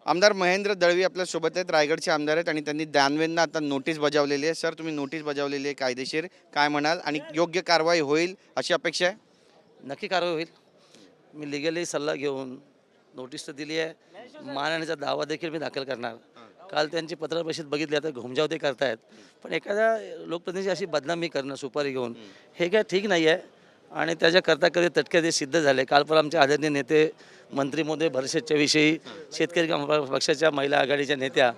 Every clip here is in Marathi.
आमदार महेंद्र दळवी आपल्या सोबत आहेत, रायगडचे आमदार आहेत आणि त्यांनी दानवेंना आता नोटीस बजावलेली आहे. सर, तुम्ही नोटीस बजावलेली आहे, कायदेशीर काय म्हणाल आणि योग्य कारवाई होईल अशी अपेक्षा आहे? नक्की कारवाई होईल. मी लिगली सल्ला घेऊन नोटीस तर दिली आहे. मानहानीचा दावा देखील मी दाखल करणार. काल त्यांची पत्रपरिषद बघितली, आता घुमजाव ते करतायत. पण एखाद्या लोकप्रतिनिधी अशी बदनामी करणं सुपारी घेऊन हे काय ठीक नाही आहे. आणि त्याच्याकरता कधी तटके ते सिद्ध झाले. काल पण आमचे आदरणीय नेते मंत्री महोदय भरशेटच्या विषयी शेतकरी पक्षाच्या महिला आघाडीच्या नेत्या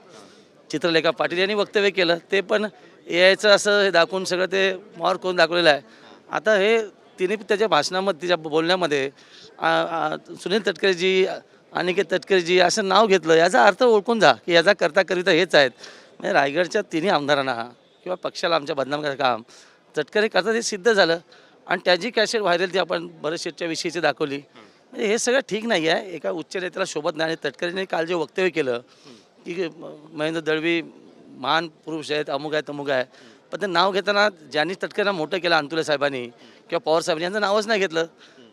चित्रलेखा पाटील यांनी वक्तव्य केलं. ते पण यायचं असं हे दाखवून सगळं ते मार करून दाखवलेलं आहे. आता हे तिने त्याच्या भाषणामध्ये तिच्या बोलण्यामध्ये सुनील तटकरेजी, अनिकेत तटकरेजी असं नाव घेतलं. याचा अर्थ ओळखून जा की याचा करता हेच आहेत. म्हणजे रायगडच्या तिन्ही आमदारांना किंवा पक्षाला आमच्या बदनाम करायचं काम तटकरे करतात हे सिद्ध झालं. आणि त्याची कॅसेट व्हायरल ती आपण भरशेटच्या विषयीची दाखवली. म्हणजे हे सगळं ठीक नाही आहे. एका उच्च नेत्याला शोभत नाही. आणि तटकरेने काल जे वक्तव्य केलं की महेंद्र दळवी महान पुरुष आहेत, अमुक आहे तमुक आहे, पण ते नाव घेताना ज्यांनी तटकरेंना मोठं केलं अंतुले साहेबांनी किंवा पवार साहेबांनी यांचं नावच नाही घेतलं.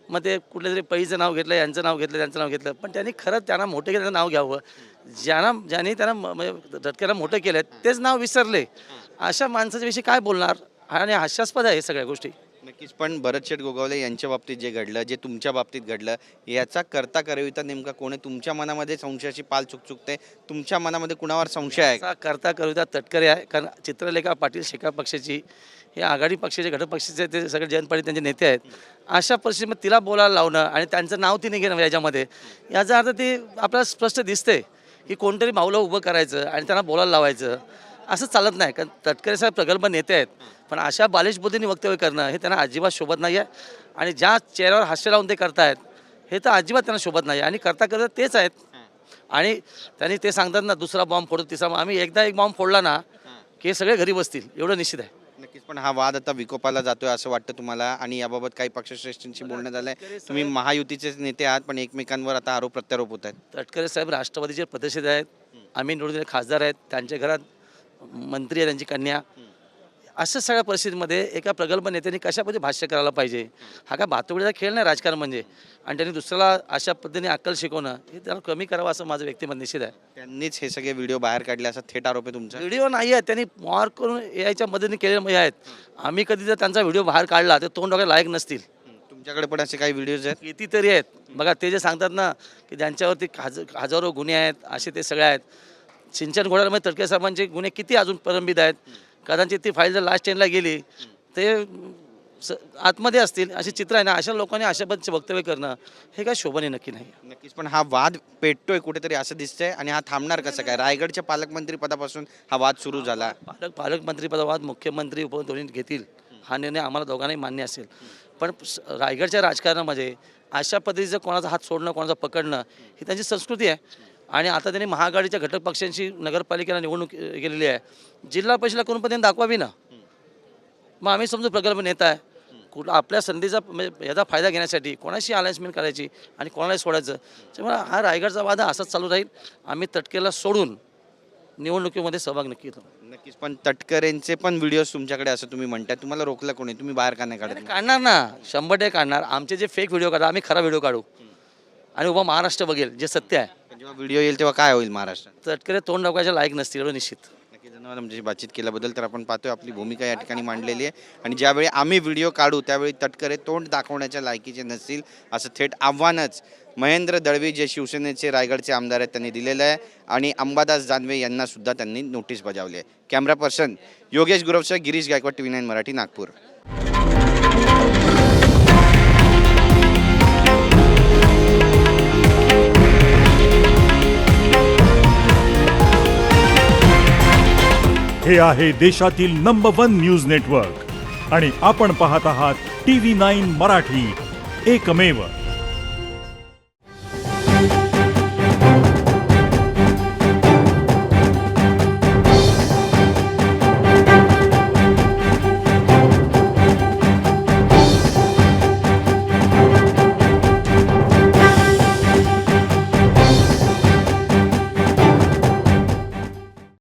मग ते कुठल्या तरी पैचं नाव घेतलं, यांचं नाव घेतलं, त्यांचं नाव घेतलं. पण त्यांनी खरंच त्यांना मोठे केलं नाव घ्यावं. ज्यांनी त्यांना म्हणजे तटकरेंना मोठं केलं तेच नाव विसरले. अशा माणसाच्या विषयी काय बोलणार? आणि हास्यास्पद आहे हे सगळ्या गोष्टी. नक्कीच. पण भरतशेठ गोगावले यांच्या बाबतीत जे घडलं, जे तुमच्या बाबतीत घडलं, याचा करता करविता नेमका कोण आहे? तुमच्या मनामध्ये संशयाची पाल चुकचुकते. तुमच्या मनामध्ये कुणावर संशय आहे? करता कविता तटकरे आहे. कारण चित्रलेखा पाटील शेका पक्षाची, हे आघाडी पक्षाचे घटक पक्षाचे ते सगळे जयंत पाटील त्यांचे नेते आहेत. अशा परिस्थितीमध्ये तिला बोलायला लावणं आणि त्यांचं नाव तिने घेणं याच्यामध्ये, याचा अर्थ ते आपल्याला स्पष्ट दिसते की कोणतरी माऊला उभं करायचं आणि त्यांना बोलायला लावायचं. असं चालत नाही. कारण तटकरे साहेब प्रगल्भ नेते आहेत. पण अशा बालिश बुद्धीने वक्तव्य करणं हे त्यांना अजिबात शोभत नाही आहे. आणि ज्या चेहऱ्यावर हास्य लावून ते करतायत हे तर अजिबात त्यांना शोभत नाही. आणि करता तेच आहेत. आणि त्यांनी ते सांगतात ना, दुसरा बॉम्ब फोडतो, तिसरा आम्ही एकदा एक बॉम्ब फोडला ना की हे सगळे घरी बसतील, एवढं निश्चित आहे. नक्कीच. पण हा वाद आता विकोपाला जातोय असं वाटतं तुम्हाला? आणि याबाबत काही पक्षश्रेष्ठींशी बोलणं झालंय? तुम्ही महायुतीचेच नेते आहात, पण एकमेकांवर आता आरोप प्रत्यारोप होत आहेत. तटकरे साहेब राष्ट्रवादीचे प्रतिष्ठित आहेत. आम्ही निवडून खासदार आहेत. त्यांच्या घरात मंत्री आहे, त्यांची कन्या. अशा सगळ्या परिस्थितीमध्ये एका प्रगल्भ नेत्यांनी कशा पद्धतीने भाष्य करायला पाहिजे? हा काय भातुकलीचा खेळ नाही राजकारण म्हणजे. आणि त्यांनी दुसऱ्याला अशा पद्धतीने अक्कल शिकवणं हे त्यांना कमी करावं असं माझं व्यक्तिमत निश्चित आहे. त्यांनीच हे सगळे व्हिडिओ बाहेर काढले असा थेट आरोप आहे तुमचा? व्हिडिओ नाही आहे, त्यांनी मार करून याच्या मदतीने केलेले आहेत. आम्ही कधी जर त्यांचा व्हिडिओ बाहेर काढला तर तोंड वगैरे लायक नसतील. तुमच्याकडे पण असे काही व्हिडिओज आहेत? कितीतरी आहेत. बघा, ते जे सांगतात ना की ज्यांच्यावरती हजारो गुन्हे आहेत, असे ते सगळे आहेत. सिंचन घोटाळ्यामध्ये तटकरे साहेबांचे गुन्हे किती अजून प्रलंबित आहेत. कदाचित ती फाईल जर लास्ट टेनला गेली ते आतमध्ये असतील, अशी चित्र आहे ना. अशा लोकांनी अशा पद्धतीचे वक्तव्य करणं हे काय शोभनीय नक्की नाही. नक्कीच. पण हा वाद पेटतोय कुठेतरी असं दिसतंय. आणि हा थांबणार कसं काय? रायगडच्या पालकमंत्री पदापासून हा वाद सुरू झाला. पालकमंत्रीपदा वाद मुख्यमंत्री उपमुख्यमंत्री घेतील हा निर्णय आम्हाला दोघांनाही मान्य असेल. पण रायगडच्या राजकारणामध्ये अशा पद्धतीचं कोणाचा हात सोडणं, कोणाचा पकडणं ही त्यांची संस्कृती आहे. आणि आता त्यांनी महाआघाडीच्या घटक पक्षांशी नगरपालिकेला निवडणूक केलेली आहे. जिल्हा परिषदेला कोण पण त्यांनी दाखवावी ना. मग आम्ही समजू प्रगल्भ नेता आहे. कुठला आपल्या संधीचा म्हणजे याचा फायदा घेण्यासाठी कोणाशी अलायन्समेंट करायची आणि कोणालाही सोडायचं. त्यामुळे हा रायगडचा वाद असाच चालू राहील. आम्ही तटकेला सोडून निवडणुकीमध्ये सहभाग नक्की घेतो. नक्कीच. पण तटकरेंचे पण व्हिडिओज तुमच्याकडे असं तुम्ही म्हणताय, तुम्हाला रोखलं कोणी? तुम्ही बाहेर का नाही काढत? काढणार ना, 100% काढणार. आमचे जे फेक व्हिडिओ काढा, आम्ही खरा व्हिडिओ काढू आणि उभा महाराष्ट्र बघेल जे सत्य आहे. जेव्हा व्हिडिओ येईल तेव्हा काय होईल महाराष्ट्रात? तटकरे तोंड दाखवायच्या लायक नसतील, एवढं निश्चित. नक्की. धन्यवाद आमच्याशी बातचीत केल्याबद्दल. तर आपण पाहतोय आपली भूमिका या ठिकाणी मांडलेली आहे. आणि ज्यावेळी आम्ही व्हिडिओ काढू त्यावेळी तटकरे तोंड दाखवण्याच्या लायकीचे नसतील असं थेट आव्हानच महेंद्र दळवी जे शिवसेनेचे रायगडचे आमदार आहेत त्यांनी दिलेलं आहे. आणि अंबादास दानवे यांना सुद्धा त्यांनी नोटीस बजावली आहे. कॅमेरा पर्सन योगेश गुरवसह गिरीश गायकवाड, TV9 मराठी, नागपूर. हे आहे देशातील नंबर 1 न्यूज नेटवर्क आणि आपण पाहत आहात TV9 मराठी, एकमेव.